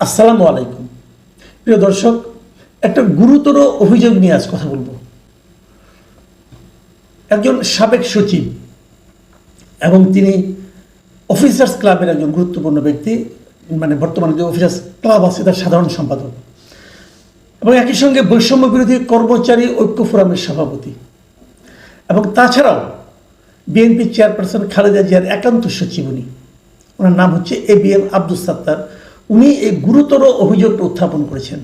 আসসালামু আলাইকুম। প্রিয় দর্শক, একটা গুরুতর অভিযোগ নিয়ে আজ কথা বলবো। একজন সাবেক সচিব এবং তিনি অফিসার্স ক্লাবের একজন গুরুত্বপূর্ণ ব্যক্তি, মানে বর্তমানে যে অফিসার্স ক্লাব আছে তার সাধারণ সম্পাদক, এবং একই সঙ্গে বৈষম্য বিরোধী কর্মচারী ঐক্য ফোরামের সভাপতি, এবং তাছাড়াও বিএনপি চেয়ারপারসন খালেদা জিয়ার একান্ত সচিব। ওনার নাম হচ্ছে ABM আব্দুস সাত্তার। উনি এই গুরুতর অভিযোগটা উত্থাপন করেছেন।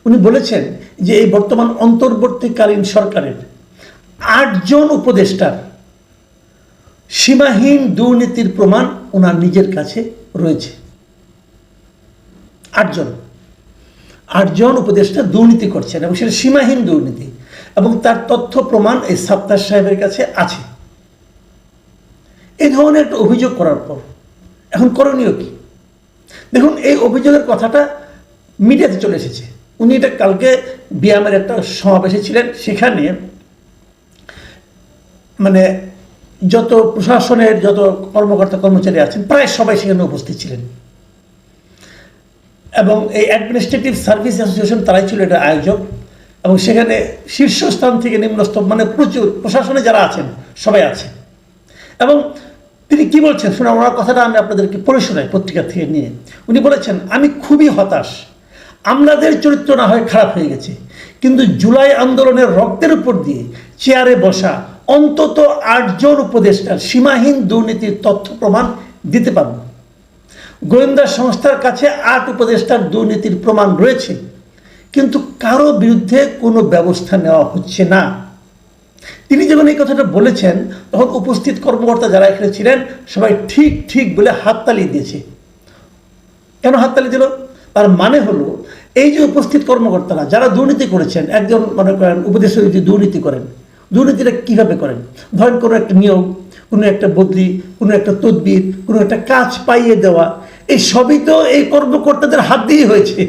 উনি বলেছেন যে এই বর্তমান অন্তর্বর্তীকালীন সরকারের 8 জন উপদেষ্টার সীমাহীন দুর্নীতির প্রমাণ ওনার নিজের কাছে রয়েছে। 8 জন উপদেষ্টা দুর্নীতি করছেন এবং সেটা সীমাহীন দুর্নীতি, এবং তার তথ্য প্রমাণ এই সাত্তার সাহেবের কাছে আছে। এই ধরনের একটা অভিযোগ করার পর এখন করণীয় কি? দেখুন, এই অভিযোগের কথাটা মিডিয়াতে চলে এসেছে। উনি এটা কালকে বিয়ামের একটা সমাবেশে ছিলেন, সেখানে মানে যত প্রশাসনের যত কর্মকর্তা কর্মচারী আছেন প্রায় সবাই সেখানে উপস্থিত ছিলেন, এবং এই অ্যাডমিনিস্ট্রেটিভ সার্ভিস অ্যাসোসিয়েশন তারাই ছিল এটা আয়োজক, এবং সেখানে শীর্ষস্থান থেকে নিম্নস্তর মানে প্রচুর প্রশাসনে যারা আছেন সবাই আছে। এবং তিনি কি বলছেন শোনা, ওনার কথাটা আমি আপনাদেরকে পড়ে শোনাই পত্রিকা থেকে নিয়ে। উনি বলেছেন, আমি খুবই হতাশ, আমলাদের চরিত্র না হয় খারাপ হয়ে গেছে, কিন্তু জুলাই আন্দোলনের রক্তের উপর দিয়ে চেয়ারে বসা অন্তত 8 জন উপদেষ্টার সীমাহীন দুর্নীতির তথ্য প্রমাণ দিতে পারব। গোয়েন্দা সংস্থার কাছে 8 উপদেষ্টার দুর্নীতির প্রমাণ রয়েছে, কিন্তু কারো বিরুদ্ধে কোনো ব্যবস্থা নেওয়া হচ্ছে না। তিনি যখন এই কথাটা বলেছেন তখন উপস্থিত কর্মকর্তা যারা এখানে ছিলেন সবাই ঠিক ঠিক বলে হাততালি দিয়েছে। কেন হাততালি দিল? তার মানে হলো এই যে উপস্থিত কর্মকর্তারা যারা দুর্নীতি করেছেন, একজন মনে করেন উপদেষ্টা যদি দুর্নীতি করেন, দুর্নীতিটা কীভাবে করেন? ধরেন কোনো একটা নিয়োগ, কোনো একটা বদলি, কোনো একটা তদবির, কোনো একটা কাজ পাইয়ে দেওয়া, এই সবই তো এই কর্মকর্তাদের হাত দিয়েই হয়েছে।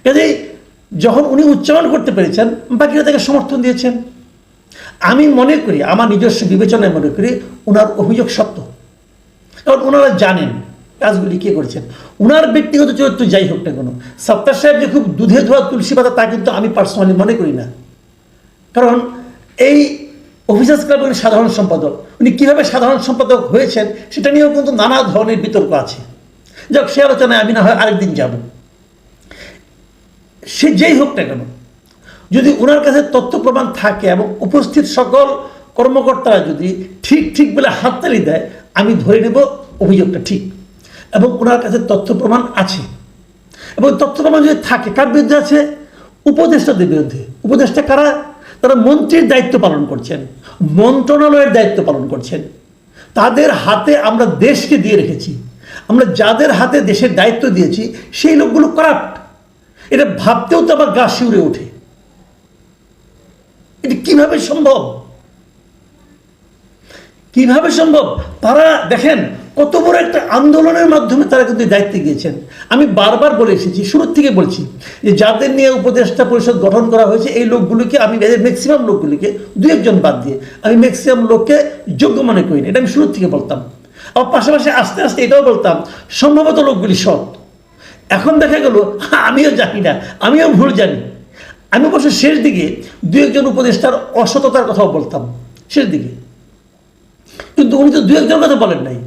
কাজেই যখন উনি উচ্চারণ করতে পেরেছেন, বাকিরা তাকে সমর্থন দিয়েছেন। আমি মনে করি, আমার নিজস্ব বিবেচনায় মনে করি ওনার অভিযোগ সত্য, কারণ ওনারা জানেন কাজগুলি কে করেছেন। ওনার ব্যক্তিগত চরিত্র যাই হোক না কেন, সাত্তার সাহেব যে খুব দুধে ধোয়া তুলসী পাতা তা কিন্তু আমি পার্সোনালি মনে করি না। কারণ এই অফিসার্স ক্লাবের সাধারণ সম্পাদক, উনি কীভাবে সাধারণ সম্পাদক হয়েছেন সেটা নিয়েও কিন্তু নানা ধরনের বিতর্ক আছে। যাক, সে আলোচনায় আমি না হয় আরেকদিন যাব। সে যেই হোক না কেন, যদি ওনার কাছে তথ্য প্রমাণ থাকে এবং উপস্থিত সকল কর্মকর্তারা যদি ঠিক ঠিক বলে হাততালি দেয়, আমি ধরে নেব অভিযোগটা ঠিক এবং ওনার কাছে তথ্য প্রমাণ আছে। এবং তথ্য প্রমাণ যদি থাকে, কার বিরুদ্ধে আছে? উপদেষ্টাদের বিরুদ্ধে। উপদেষ্টা কারা? তারা মন্ত্রীর দায়িত্ব পালন করছেন, মন্ত্রণালয়ের দায়িত্ব পালন করছেন। তাদের হাতে আমরা দেশকে দিয়ে রেখেছি। আমরা যাদের হাতে দেশের দায়িত্ব দিয়েছি সেই লোকগুলো কারাপ্ট। এটা ভাবতেও তো আবার গা শিউরে ওঠে। এটা কিভাবে সম্ভব? কিভাবে সম্ভব? তারা দেখেন কত বড় একটা আন্দোলনের মাধ্যমে তারা কিন্তু দায়িত্বে গিয়েছেন। আমি বারবার বলে এসেছি, শুরুর থেকে বলছি যে যাদের নিয়ে উপদেষ্টা পরিষদ গঠন করা হয়েছে এই লোকগুলিকে আমি ম্যাক্সিমাম লোকগুলিকে, 2-1 জন বাদ দিয়ে আমি ম্যাক্সিমাম লোককে যোগ্য মনে করি না। এটা আমি শুরুর থেকে বলতাম। আবার পাশাপাশি আস্তে আস্তে এটাও বলতাম সম্ভবত লোকগুলি সৎ। এখন দেখা গেল আমিও জানি না, আমিও ভুল জানি। আমি অবশ্য শেষ দিকে 2-1 জন উপদেষ্টার অসততার কথাও বলতাম শেষ দিকে, কিন্তু উনি তো 2-1 জন কথা বলেন নাই,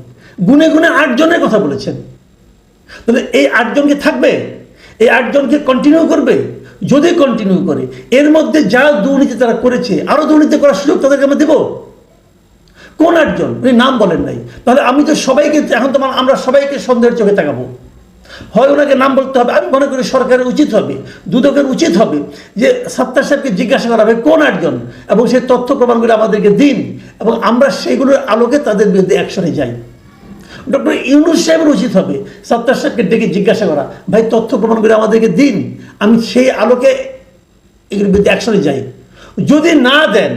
গুনে গুনে 8 জনের কথা বলেছেন। তাহলে এই 8 জনকে থাকবে? এই 8 জনকে কন্টিনিউ করবে? যদি কন্টিনিউ করে, এর মধ্যে যা দুর্নীতি তারা করেছে আরো দুর্নীতি করার সুযোগ তাদেরকে আমরা দেব? কোন 8 জন? উনি নাম বলেন নাই। তাহলে আমি তো সবাইকে, এখন তো আমরা সবাইকে সন্দেহের চোখে তাকাবো। হয় ওনাকে নাম বলতে হবে। আমি মনে করি সরকারের উচিত হবে, দুদকের উচিত হবে যে সাত্তার সাহেবকে জিজ্ঞাসা করা হবে কোন 8 জন, এবং সেই তথ্য প্রমাণগুলো আমাদেরকে দিন এবং আমরা সেইগুলোর আলোকে তাদের বিরুদ্ধে অ্যাকশনে যাই। ডক্টর ইউনূস সাহেবের উচিত হবে সাত্তার সাহেবকে ডেকে জিজ্ঞাসা করা, ভাই তথ্য প্রমাণগুলো আমাদেরকে দিন, আমি সেই আলোকে এগুলোর বিরুদ্ধে অ্যাকশনে যাই। যদি না দেন,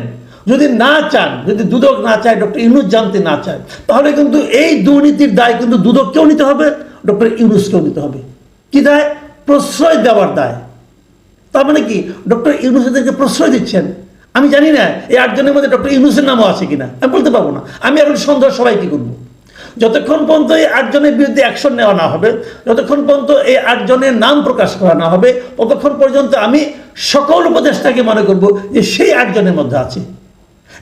যদি না চান, যদি দুদক না চায়, ডক্টর ইউনূস জানতে না চায়, তাহলে কিন্তু এই দুর্নীতির দায় কিন্তু দুদককেও নিতে হবে, ডক্টর ইউনূসকেও নিতে হবে। কি দায়? প্রশ্রয় দেওয়ার দায়। তার মানে কি ডক্টর ইউনূস এদেরকে প্রশ্রয় দিচ্ছেন? আমি জানি না এই 8 জনের মধ্যে ডক্টর ইউনূসের নামও আছে কিনা, আমি বলতে পারবো না। আমি এখন সন্দেহ সবাই কি করবো। যতক্ষণ পর্যন্ত এই 8 জনের বিরুদ্ধে অ্যাকশন নেওয়া না হবে, যতক্ষণ পর্যন্ত এই 8 জনের নাম প্রকাশ করা না হবে, ততক্ষণ পর্যন্ত আমি সকল উপদেষ্টাকে মনে করব যে সেই 8 জনের মধ্যে আছে।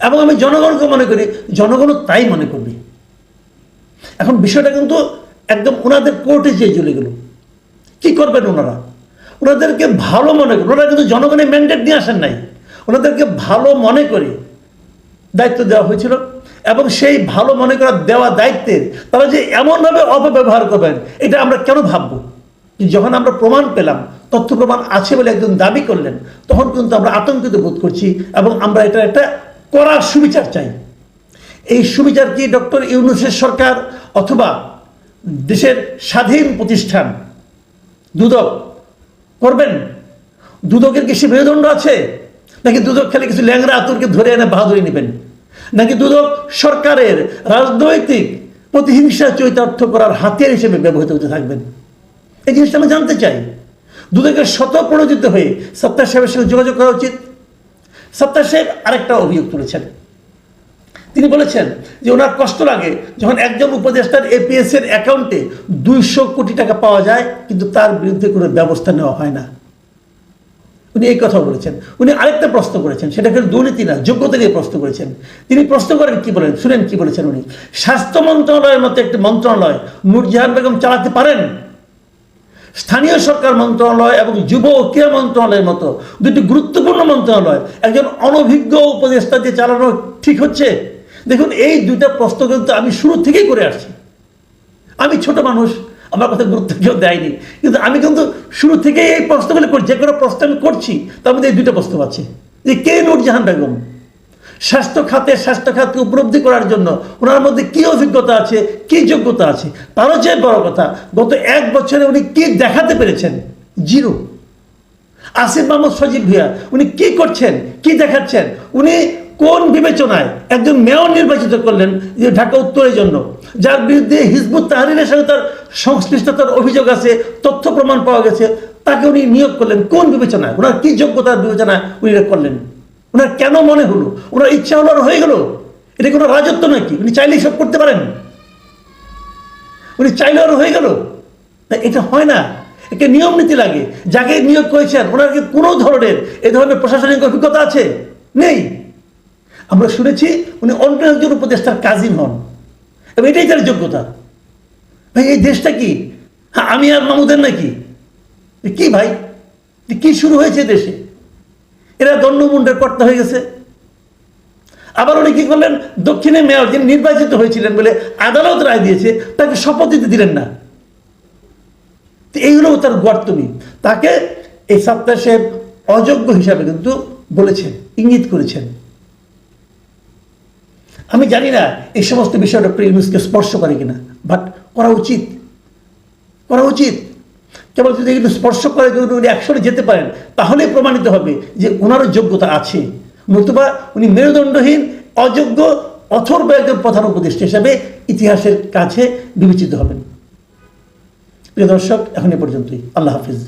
এবং আমি জনগণকে মনে করি, জনগণও তাই মনে করবে। এখন বিষয়টা কিন্তু একদম ওনাদের কোর্টে যে চলে গেল। কি করবেন ওনারা? ওনাদেরকে ভালো মনে করে, ওনারা কিন্তু জনগণের ম্যান্ডেট নিয়ে আসেন নাই, ওনাদেরকে ভালো মনে করে দায়িত্ব দেওয়া হয়েছিল। এবং সেই ভালো মনে করা দেওয়া দায়িত্বের তারা যে এমনভাবে অপব্যবহার করবেন, এটা আমরা কেন ভাববো? যখন আমরা প্রমাণ পেলাম, তথ্য প্রমাণ আছে বলে একজন দাবি করলেন, তখন কিন্তু আমরা আতঙ্কিত বোধ করছি এবং আমরা এটা একটা কড়া সুবিচার চাই। এই সুবিচার কি ডক্টর ইউনূসের সরকার অথবা দেশের স্বাধীন প্রতিষ্ঠান দুদক করবেন? দুদকের কি সে মেরুদণ্ড আছে? নাকি দুদক খেলে কিছু ল্যাংরা আতুরকে ধরে এনে বাহাদুরি নেবেন? নাকি দুদক সরকারের রাজনৈতিক প্রতিহিংসা চরিতার্থ করার হাতিয়ার হিসেবে ব্যবহৃত হতে থাকবেন? এই জিনিসটা আমি জানতে চাই। দুদকের স্বতঃপ্রণোদিত হয়ে সত্তার সাহেবের সঙ্গে যোগাযোগ করা উচিত। সত্তার সাহেব আরেকটা অভিযোগ তুলেছেন। তিনি বলেছেন যে ওনার কষ্ট লাগে যখন একজন উপদেষ্টার এপিএস এর অ্যাকাউন্টে 200 কোটি টাকা পাওয়া যায়, কিন্তু তার বিরুদ্ধে কোনো ব্যবস্থা নেওয়া হয় না। উনি এই কথা বলেছেন। উনি আরেকটা প্রশ্ন করেছেন, সেটা কিন্তু দুর্নীতি না, যোগ্যতা নিয়ে প্রশ্ন করেছেন। তিনি প্রশ্ন করেন, কি বলেন শুনেন, কি বলেছেন উনি। স্বাস্থ্য মন্ত্রণালয়ের মতো একটি মন্ত্রণালয় নূরজাহান বেগম চালাতে পারেন? স্থানীয় সরকার মন্ত্রণালয় এবং যুব ও ক্রীড়া মন্ত্রণালয়ের মতো দুটি গুরুত্বপূর্ণ মন্ত্রণালয় একজন অনভিজ্ঞ উপদেষ্টা দিয়ে চালানো ঠিক হচ্ছে? দেখুন, এই দুইটা প্রশ্ন কিন্তু আমি শুরু থেকেই করে আসছি। আমি ছোট মানুষ, আমার কথা গুরুত্ব কেউ দেয়নি, কিন্তু আমি কিন্তু শুরু থেকেই এই প্রশ্নগুলো করছি। যে কোনো প্রশ্ন আমি করছি, তার মধ্যে এই দুইটা প্রশ্ন আছে যে কে নূরজাহান বেগম, স্বাস্থ্য খাতকে উপলব্ধি করার জন্য ওনার মধ্যে কি অভিজ্ঞতা আছে, কি যোগ্যতা আছে। তারও চেয়ে বড় কথা, গত 1 বছরে উনি কি দেখাতে পেরেছেন? জিরো। আসিফ মাহমুদ সজীব ভুঁইয়া উনি কি করছেন, কি দেখাচ্ছেন? উনি কোন বিবেচনায় একজন মেয়র নির্বাচিত করলেন যে ঢাকা উত্তরের জন্য, যার বিরুদ্ধে হিজবুত তাহরিরের সাথে তার সংশ্লিষ্টতার অভিযোগ আছে, তথ্য প্রমাণ পাওয়া গেছে, তাকে উনি নিয়োগ করলেন কোন বিবেচনায়? ওনার কি যোগ্যতার বিবেচনায় উনি করলেন? ওনার কেন মনে হলো? ওনার ইচ্ছা হলো আর হয়ে গেল? এটা কোনো রাজত্ব নাকি? উনি চাইলেই সব করতে পারেন? উনি চাইলে আর হয়ে গেল? এটা হয় না। একে নিয়ম নীতি লাগে। যাকে নিয়োগ করেছেন ওনার কি কোনো ধরনের এই ধরনের প্রশাসনিক অভিজ্ঞতা আছে? নেই। আমরা শুনেছি উনি অন্য একজন উপদেষ্টার কাজিন হন এবং এটাই তার যোগ্যতা। ভাই, এই দেশটা কি আমি আর মামুদের নাকি? কি ভাই, কি শুরু হয়েছে দেশে? এরা দণ্ডমুণ্ডের কর্তা হয়ে গেছে। আবার উনি কি করলেন, দক্ষিণে মেয়র যিনি নির্বাচিত হয়েছিলেন বলে আদালত রায় দিয়েছে, তাকে শপথ দিতে দিলেন না। এইগুলো তার গর্তমি। তাকে এই সত্তার সাহেব অযোগ্য হিসাবে কিন্তু বলেছেন, ইঙ্গিত করেছেন। আমি জানি না এই সমস্ত বিষয় ডক্টর ইউনূসকে স্পর্শ করে কিনা, বাট করা উচিত, করা উচিত। কেবল যদি এগুলো স্পর্শ করে, যদি উনি অ্যাকশনে যেতে পারেন, তাহলেই প্রমাণিত হবে যে ওনারও যোগ্যতা আছে। নতুবা উনি মেরুদণ্ডহীন, অযোগ্য, অথর্ব একজন প্রধান উপদেষ্টা হিসাবে ইতিহাসের কাছে বিবেচিত হবেন। প্রিয় দর্শক, এখন এ পর্যন্তই। আল্লাহ হাফিজ।